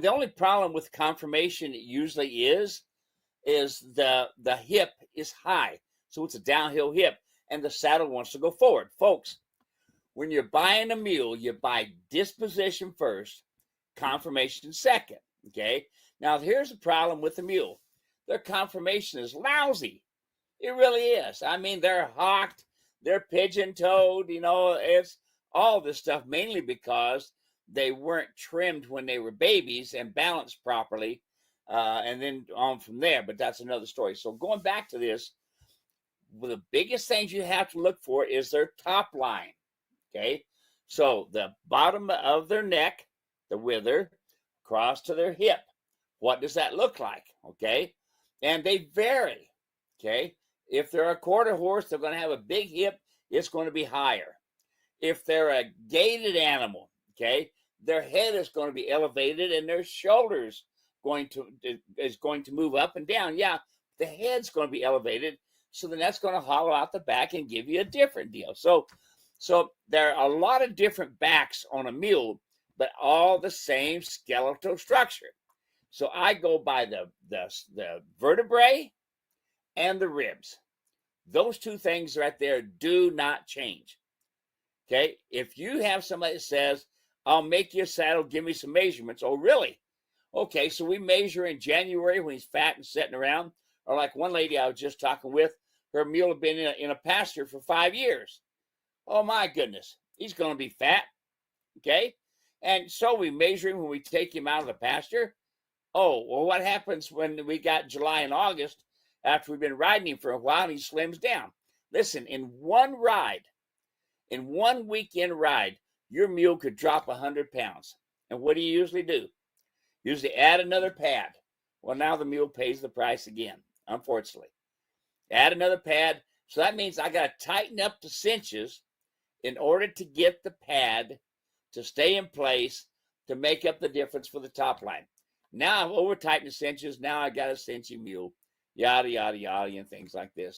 The only problem with conformation usually is the hip is high. So it's a downhill hip and the saddle wants to go forward. Folks, when you're buying a mule, you buy disposition first, conformation second. Okay. Now here's the problem with the mule. Their conformation is lousy. It really is. I mean, they're hawked, they're pigeon-toed, it's all this stuff mainly because they weren't trimmed when they were babies and balanced properly, and then on from there. But that's another story. So going back to this, well, the biggest things you have to look for is their top line. Okay, so the bottom of their neck, the wither, across to their hip. What does that look like? Okay, and they vary. Okay, if they're a quarter horse, they're going to have a big hip. It's going to be higher. If they're a gaited animal, okay, their head is going to be elevated and their shoulders is going to move up and down. Yeah, the head's going to be elevated, so then that's going to hollow out the back and give you a different deal. So there are a lot of different backs on a mule, but all the same skeletal structure. So I go by the vertebrae and the ribs. Those two things right there do not change. Okay, if you have somebody that says, I'll make you a saddle, give me some measurements. Oh, really? Okay, so we measure in January when he's fat and sitting around. Or like one lady I was just talking with, her mule had been in a pasture for 5 years. Oh, my goodness, he's going to be fat. Okay, and so we measure him when we take him out of the pasture. Oh, well, what happens when we got July and August after we've been riding him for a while and he slims down? Listen, in one weekend ride, your mule could drop 100 pounds. And what do you usually do? Usually add another pad. Well, now the mule pays the price again, unfortunately. Add another pad. So that means I got to tighten up the cinches in order to get the pad to stay in place to make up the difference for the top line. Now I've over tightened the cinches. Now I got a cinchy mule, yada, yada, yada, and things like this.